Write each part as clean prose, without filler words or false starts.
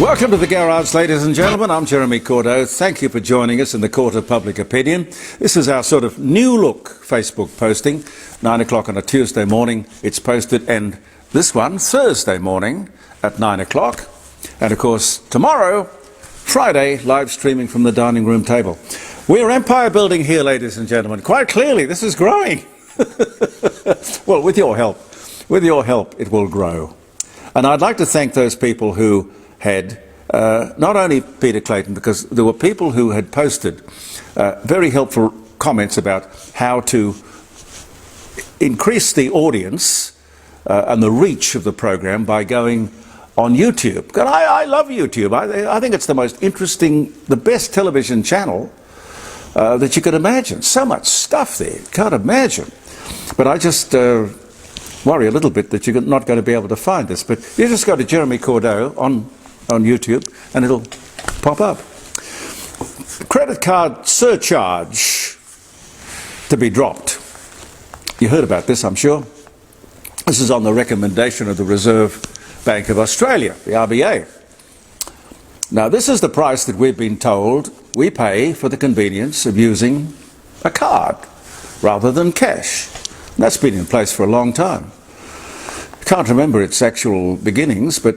Welcome to the Garage, ladies and gentlemen. I'm Jeremy Cordeaux. Thank you for joining us in the Court of Public Opinion. This is our sort of new look Facebook posting. 9 o'clock on a Tuesday morning it's posted, and this one Thursday morning at 9 o'clock. And of course tomorrow, Friday, live streaming from the dining room table. We're empire building here, ladies and gentlemen. Quite clearly this is growing. Well, with your help it will grow. And I'd like to thank those people who had, not only Peter Clayton, because there were people who had posted very helpful comments about how to increase the audience and the reach of the program by going on YouTube. And I love YouTube. I think it's the most interesting, the best television channel that you could imagine. So much stuff there, you can't imagine. But I just worry a little bit that you're not going to be able to find this. But you just go to Jeremy Cordeaux on YouTube and it'll pop up. Credit card surcharge to be dropped. You heard about this, I'm sure. This is on the recommendation of the Reserve Bank of Australia, the RBA. Now, this is the price that we've been told we pay for the convenience of using a card rather than cash. And that's been in place for a long time. Can't remember its actual beginnings, but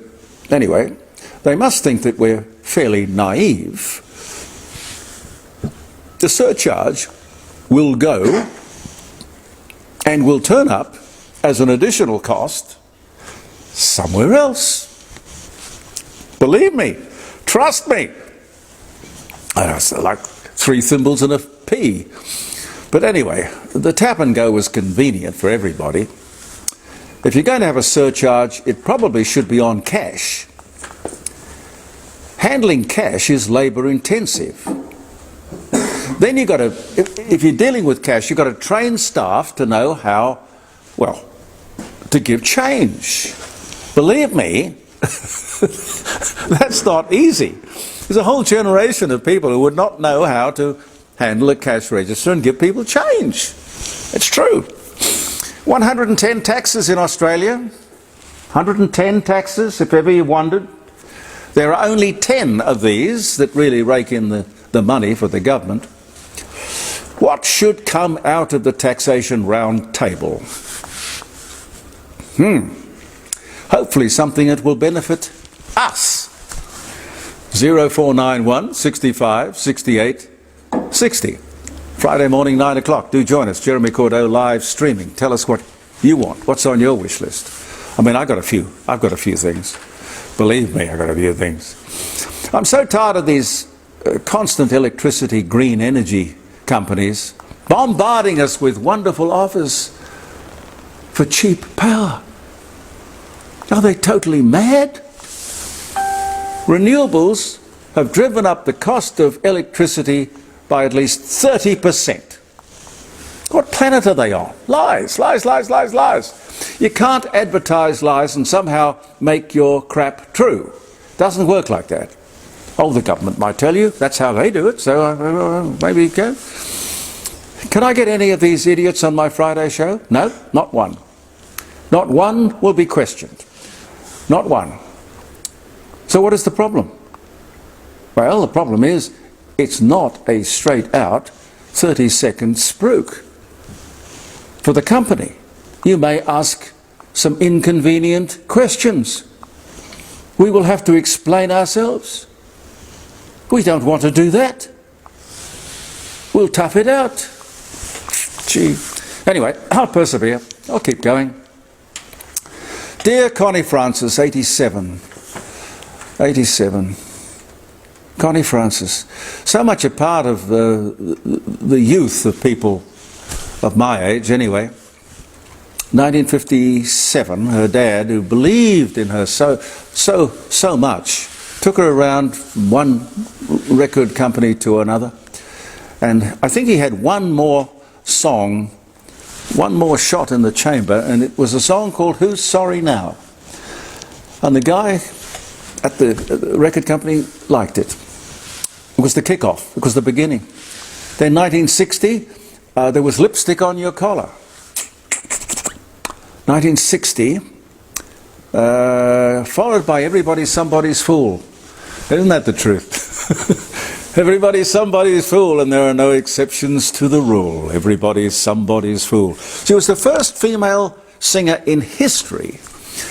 anyway, they must think that we're fairly naive. The surcharge will go and will turn up as an additional cost somewhere else. Believe me, trust me. It's like three thimbles and a pea. But anyway, the tap and go was convenient for everybody. If you're going to have a surcharge, it probably should be on cash. Handling cash is labour intensive. Then you've got to, if you're dealing with cash, you've got to train staff to know how, well, to give change. Believe me, that's not easy. There's a whole generation of people who would not know how to handle a cash register and give people change. It's true. 110 taxes in Australia. 110 taxes, if ever you wondered. There are only 10 of these that really rake in the money for the government. What should come out of the taxation round table? Hopefully something that will benefit us. 0491 65 68 60. Friday morning, 9 o'clock. Do join us. Jeremy Cordeaux live streaming. Tell us what you want. What's on your wish list? I mean, I've got a few things. Believe me, I've got a few things. I'm so tired of these constant electricity green energy companies bombarding us with wonderful offers for cheap power. Are they totally mad? Renewables have driven up the cost of electricity by at least 30%. What planet are they on? Lies, lies, lies, lies, lies. You can't advertise lies and somehow make your crap true. Doesn't work like that. Oh, the government might tell you that's how they do it, so maybe you can. Can I get any of these idiots on my Friday show? No, not one. Not one will be questioned. Not one. So what is the problem? Well, the problem is it's not a straight out 30-second spruik. For the company, you may ask some inconvenient questions. We will have to explain ourselves. We don't want to do that. We'll tough it out. Gee. Anyway, I'll persevere. I'll keep going. Dear Connie Francis, 87. 87. Connie Francis. So much a part of the youth of people of my age, anyway. 1957, her dad, who believed in her so much, took her around from one record company to another. And I think he had one more song, one more shot in the chamber, and it was a song called Who's Sorry Now? And the guy at the record company liked it. It was the kick-off. It was the beginning. Then 1960, there was Lipstick on Your Collar. 1960, followed by Everybody's Somebody's Fool. Isn't that the truth? Everybody's somebody's fool, and there are no exceptions to the rule. Everybody's somebody's fool. She was the first female singer in history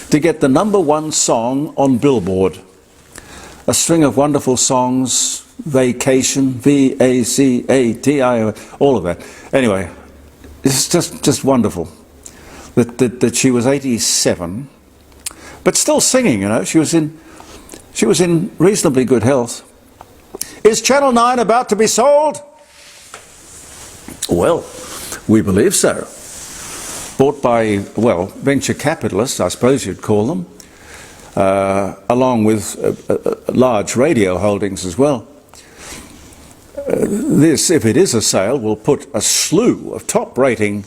to get the #1 song on Billboard. A string of wonderful songs, Vacation, V-A-C-A-T-I, all of that. Anyway, it's just wonderful that she was 87, but still singing, you know. She was in reasonably good health. Is Channel 9 about to be sold? Well, we believe so. Bought by, well, venture capitalists, I suppose you'd call them, along with large radio holdings as well. This, if it is a sale, will put a slew of top-rating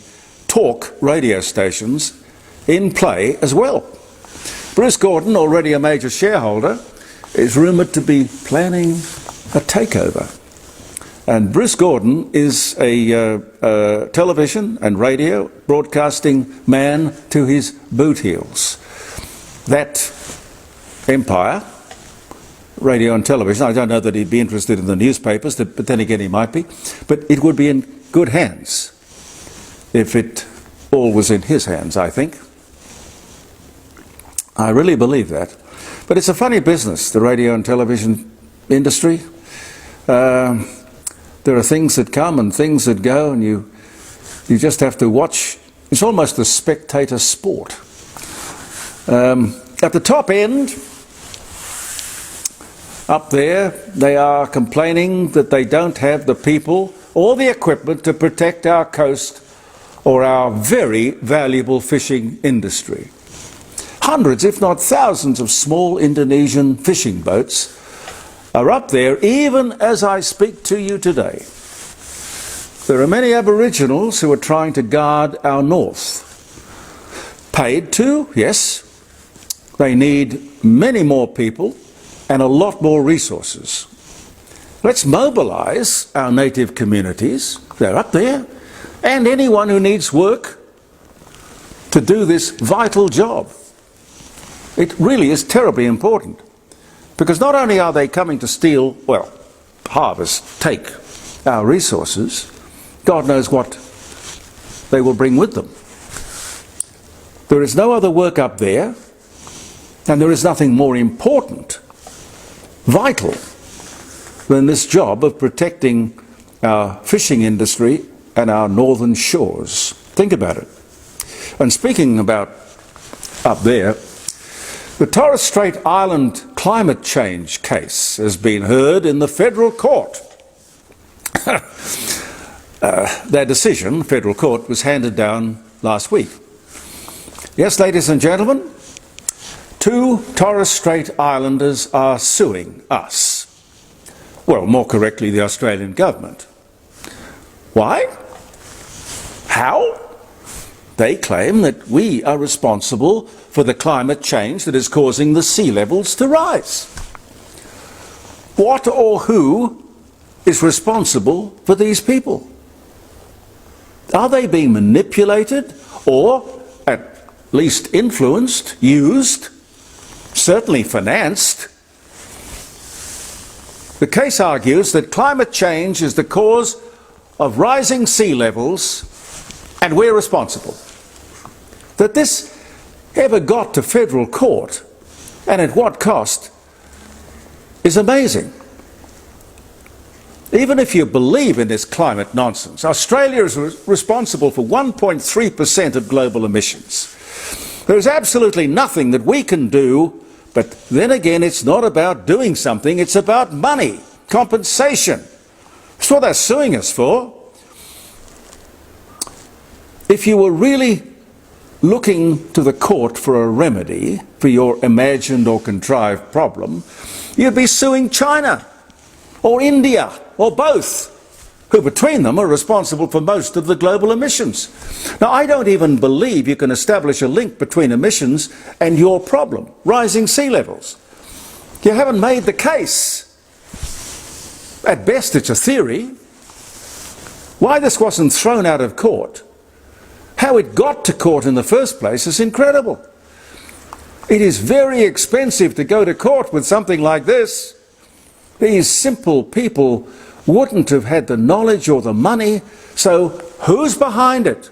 talk radio stations in play as well. Bruce Gordon, already a major shareholder, is rumoured to be planning a takeover. And Bruce Gordon is a television and radio broadcasting man to his boot heels. That empire, radio and television, I don't know that he'd be interested in the newspapers, but then again he might be, but it would be in good hands if it all was in his hands, I think. I really believe that. But it's a funny business, the radio and television industry. There are things that come and things that go, and you just have to watch. It's almost a spectator sport. At the top end, up there, they are complaining that they don't have the people or the equipment to protect our coast or our very valuable fishing industry. Hundreds, if not thousands, of small Indonesian fishing boats are up there even as I speak to you today. There are many Aboriginals who are trying to guard our north. Paid to, yes. They need many more people and a lot more resources. Let's mobilise our native communities, they're up there, and anyone who needs work to do this vital job. It really is terribly important, because not only are they coming to steal, well, harvest, take our resources, God knows what they will bring with them. There is no other work up there, and there is nothing more important, vital, than this job of protecting our fishing industry and our northern shores. Think about it. And speaking about up there, the Torres Strait Island climate change case has been heard in the federal court. Their decision, federal court, was handed down last week. Yes, ladies and gentlemen, 2 Torres Strait Islanders are suing us. Well, more correctly, the Australian government. Why? How? They claim that we are responsible for the climate change that is causing the sea levels to rise. What or who is responsible for these people? Are they being manipulated or at least influenced, used, certainly financed? The case argues that climate change is the cause of rising sea levels and we're responsible. That this ever got to federal court, and at what cost, is amazing. Even if you believe in this climate nonsense, Australia is responsible for 1.3% of global emissions. There is absolutely nothing that we can do, but then again, it's not about doing something, it's about money, compensation. That's what they're suing us for. If you were really looking to the court for a remedy for your imagined or contrived problem, you'd be suing China or India or both, who between them are responsible for most of the global emissions. Now, I don't even believe you can establish a link between emissions and your problem, rising sea levels. You haven't made the case. At best, it's a theory. Why this wasn't thrown out of court, how it got to court in the first place, is incredible. It is very expensive to go to court with something like this. these simple people wouldn't have had the knowledge or the money, so who's behind it?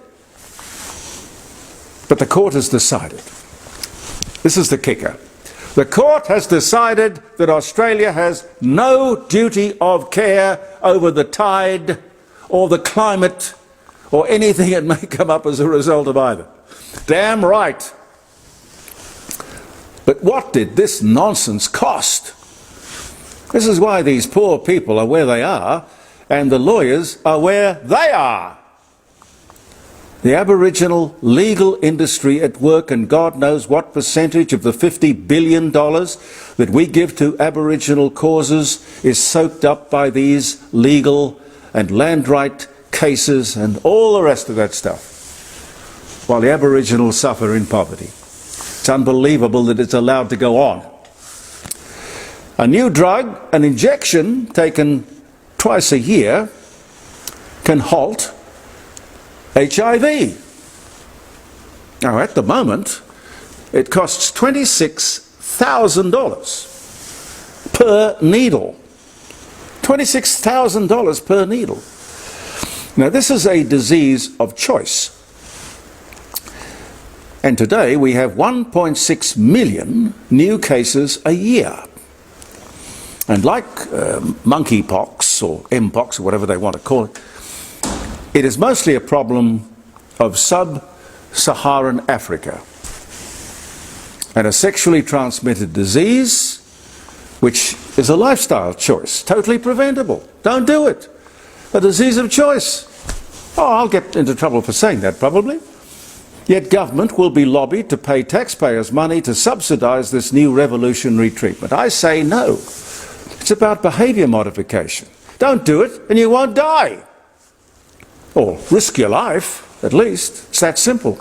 But the court has decided. This is the kicker. The court has decided that Australia has no duty of care over the tide or the climate or anything that may come up as a result of either. Damn right. But what did this nonsense cost? This is why these poor people are where they are and the lawyers are where they are. The Aboriginal legal industry at work, and God knows what percentage of the $50 billion that we give to Aboriginal causes is soaked up by these legal and land right cases and all the rest of that stuff, while the Aboriginals suffer in poverty. It's unbelievable that it's allowed to go on. A new drug, an injection taken twice a year, can halt HIV. Now, at the moment, it costs $26,000 per needle. $26,000 per needle. Now, this is a disease of choice. And today we have 1.6 million new cases a year. And like monkeypox or mpox or whatever they want to call it, it is mostly a problem of sub-Saharan Africa, and a sexually transmitted disease which is a lifestyle choice, totally preventable. Don't do it. A disease of choice. Oh, I'll get into trouble for saying that probably. Yet government will be lobbied to pay taxpayers' money to subsidise this new revolutionary treatment. I say no. It's about behaviour modification. Don't do it and you won't die. Or risk your life, at least. It's that simple.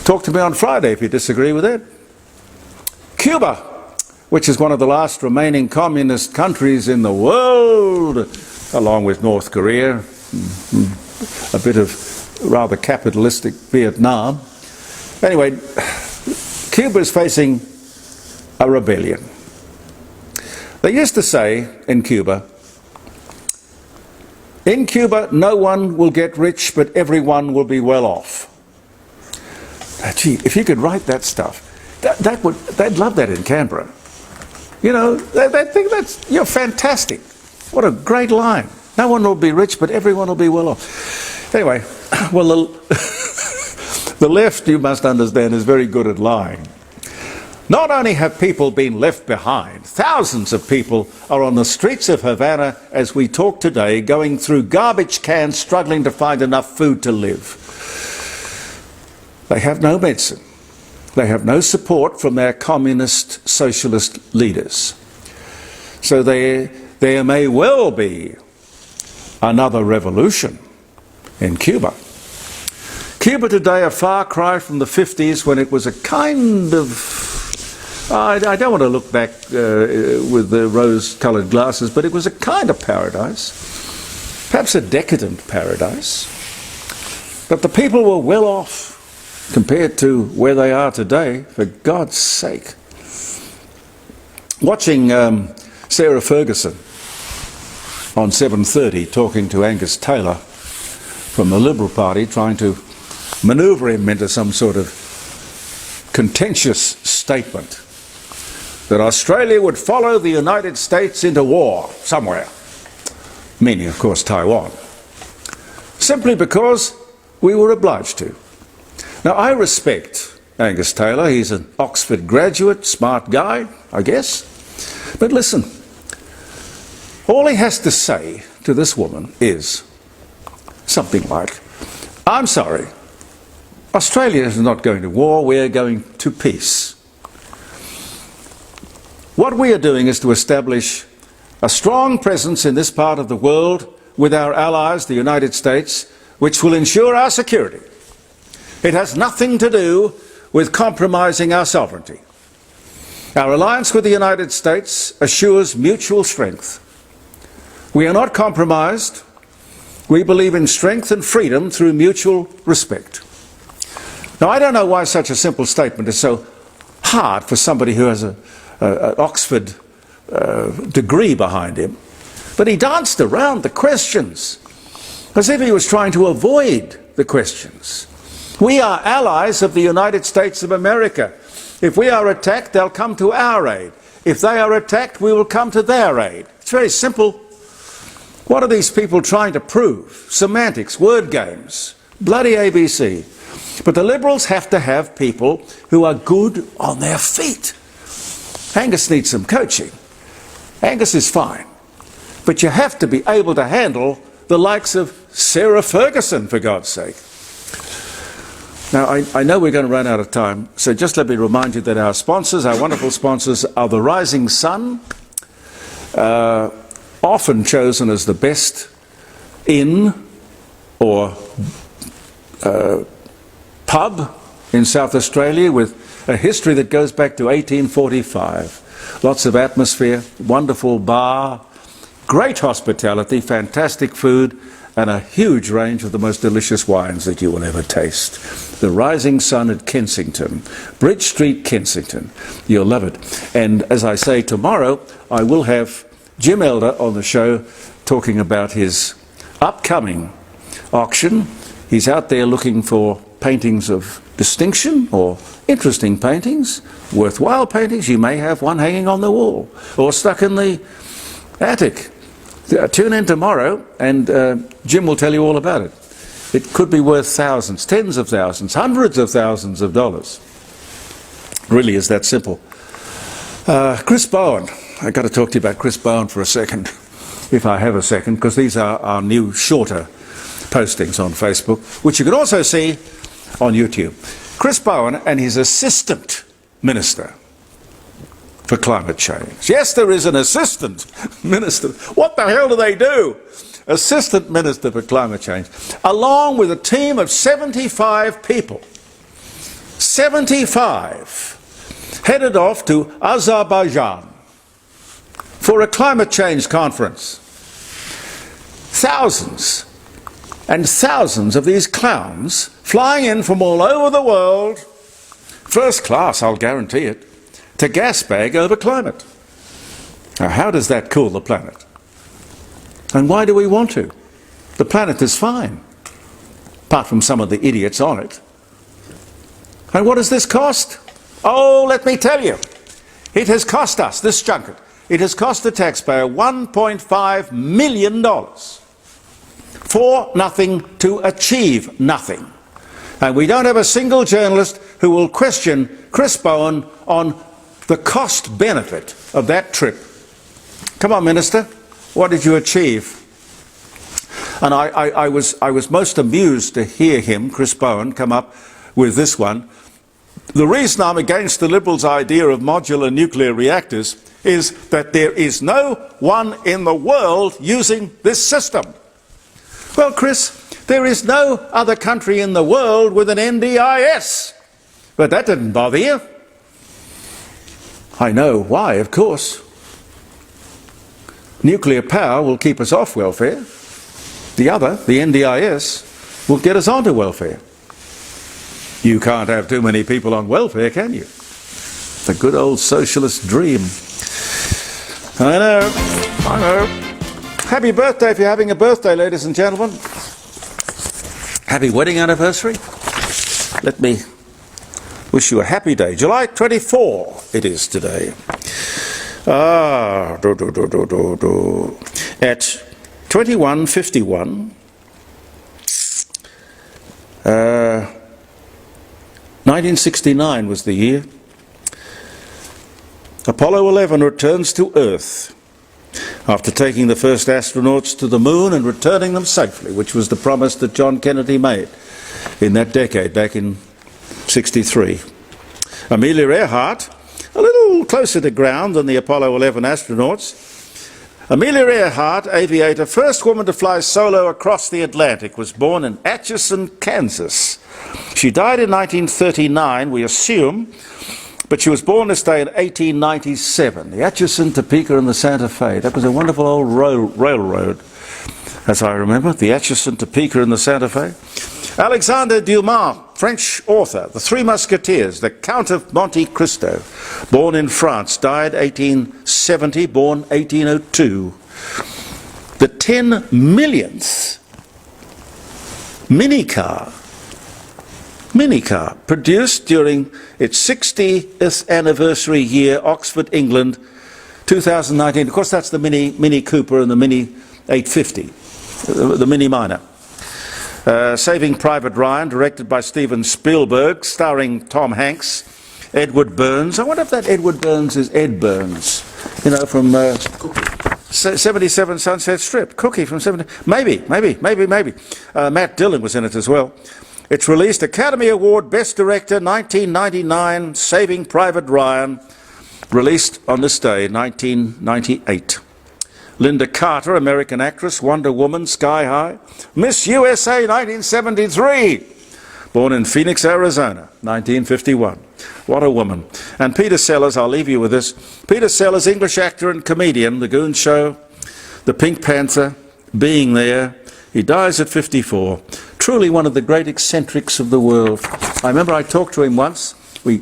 Talk to me on Friday if you disagree with it. Cuba, which is one of the last remaining communist countries in the world, along with North Korea, a bit of rather capitalistic Vietnam. Anyway, Cuba is facing a rebellion. They used to say in Cuba, no one will get rich, but everyone will be well off. Gee, if you could write that stuff, they'd love that in Canberra. You know, they'd think you're fantastic. What a great line. No one will be rich, but everyone will be well off. Anyway, well, the left, you must understand, is very good at lying. Not only have people been left behind, thousands of people are on the streets of Havana as we talk today, going through garbage cans, struggling to find enough food to live. They have no medicine. They have no support from their communist, socialist leaders. So there may well be another revolution in Cuba. Cuba today, a far cry from the 50s when it was a kind of... I don't want to look back with the rose-coloured glasses, but it was a kind of paradise, perhaps a decadent paradise. But the people were well off compared to where they are today, for God's sake. Watching Sarah Ferguson on 7:30 talking to Angus Taylor from the Liberal Party, trying to manoeuvre him into some sort of contentious statement that Australia would follow the United States into war somewhere, meaning, of course, Taiwan, simply because we were obliged to. Now, I respect Angus Taylor. He's an Oxford graduate, smart guy, I guess. But listen, all he has to say to this woman is something like, I'm sorry, Australia is not going to war, we are going to peace. What we are doing is to establish a strong presence in this part of the world with our allies, the United States, which will ensure our security. It has nothing to do with compromising our sovereignty. Our alliance with the United States assures mutual strength. We are not compromised. We believe in strength and freedom through mutual respect. Now, I don't know why such a simple statement is so hard for somebody who has an Oxford degree behind him, but he danced around the questions as if he was trying to avoid the questions. We are allies of the United States of America. If we are attacked, they'll come to our aid. If they are attacked, we will come to their aid. It's very simple. What are these people trying to prove? Semantics, word games, bloody ABC. But the Liberals have to have people who are good on their feet. Angus needs some coaching. Angus is fine. But you have to be able to handle the likes of Sarah Ferguson, for God's sake. Now, I know we're going to run out of time, so just let me remind you that our sponsors, our wonderful sponsors, are the Rising Sun, often chosen as the best inn or pub in South Australia, with a history that goes back to 1845. Lots of atmosphere, wonderful bar, great hospitality, fantastic food, and a huge range of the most delicious wines that you will ever taste. The Rising Sun at Kensington, Bridge Street, Kensington. You'll love it. And as I say, tomorrow I will have Jim Elder on the show talking about his upcoming auction. He's out there looking for paintings of distinction or interesting paintings, worthwhile paintings. You may have one hanging on the wall or stuck in the attic. Tune in tomorrow and Jim will tell you all about it. It could be worth thousands, tens of thousands, hundreds of thousands of dollars. It really is that simple. Chris Bowen. I've got to talk to you about Chris Bowen for a second, if I have a second, because these are our new shorter postings on Facebook, which you can also see on YouTube. Chris Bowen and his assistant minister for climate change. Yes, there is an assistant minister. What the hell do they do? Assistant minister for climate change, along with a team of 75 people. 75 headed off to Azerbaijan for a climate change conference. Thousands and thousands of these clowns flying in from all over the world, first class, I'll guarantee it, to gasbag over climate. Now, how does that cool the planet? And why do we want to? The planet is fine, apart from some of the idiots on it. And what does this cost? Oh, let me tell you. It has cost us, this junket, it has cost the taxpayer $1.5 million for nothing to achieve nothing. And we don't have a single journalist who will question Chris Bowen on the cost-benefit of that trip. Come on, Minister, what did you achieve? And I was most amused to hear him, Chris Bowen, come up with this one. The reason I'm against the Liberals' idea of modular nuclear reactors is that there is no one in the world using this system. Well, Chris, there is no other country in the world with an NDIS. But that didn't bother you. I know why, of course. Nuclear power will keep us off welfare. The other, the NDIS, will get us onto welfare. You can't have too many people on welfare, can you? The good old socialist dream. I know. Happy birthday if you're having a birthday, ladies and gentlemen. Happy wedding anniversary. Let me wish you a happy day. July 24 it is today. At 21:51, 1969 was the year. Apollo 11 returns to Earth after taking the first astronauts to the moon and returning them safely, which was the promise that John Kennedy made in that decade, back in '63. Amelia Earhart, a little closer to ground than the Apollo 11 astronauts. Amelia Earhart, aviator, first woman to fly solo across the Atlantic, was born in Atchison, Kansas. She died in 1939, we assume, but she was born this day in 1897. The Atchison, Topeka and the Santa Fe. That was a wonderful old railroad. as I remember, the Atchison, Topeka and the Santa Fe. Alexandre Dumas, French author, The Three Musketeers, the Count of Monte Cristo, born in France, died 1870, born 1802. The 10 millionth minicar produced during its 60th anniversary year, Oxford, England, 2019. Of course, that's the Mini Cooper and the Mini 850, the Mini Minor. Saving Private Ryan, directed by Steven Spielberg, starring Tom Hanks, Edward Burns. I wonder if that Edward Burns is Ed Burns, you know, from 77 Sunset Strip. Cookie from 70. Maybe. Matt Dillon was in it as well. It's released. Academy Award Best Director, 1999, Saving Private Ryan, released on this day, 1998. Linda Carter, American actress, Wonder Woman, Sky High, Miss USA 1973, born in Phoenix, Arizona, 1951. What a woman. And Peter Sellers, I'll leave you with this. Peter Sellers, English actor and comedian, The Goon Show, The Pink Panther, Being There. He dies at 54. Truly one of the great eccentrics of the world. I remember I talked to him once. We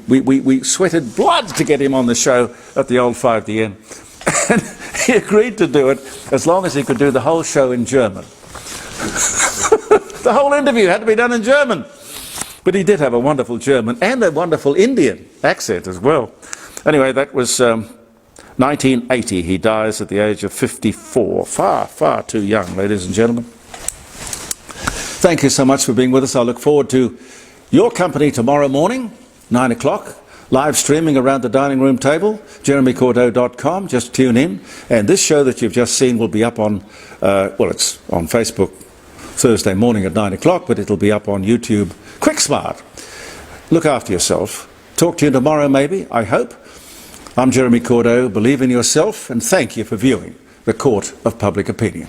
sweated blood to get him on the show at the old 5DN. And he agreed to do it as long as he could do the whole show in German. The whole interview had to be done in German. But he did have a wonderful German and a wonderful Indian accent as well. Anyway, that was 1980. He dies at the age of 54. Far, far too young, ladies and gentlemen. Thank you so much for being with us. I look forward to your company tomorrow morning, 9 o'clock. Live streaming around the dining room table, jeremycordeaux.com. Just tune in. And this show that you've just seen will be up on, well, it's on Facebook Thursday morning at 9 o'clock, but it'll be up on YouTube. Quick Smart. Look after yourself. Talk to you tomorrow, maybe, I hope. I'm Jeremy Cordeaux. Believe in yourself, and thank you for viewing the Court of Public Opinion.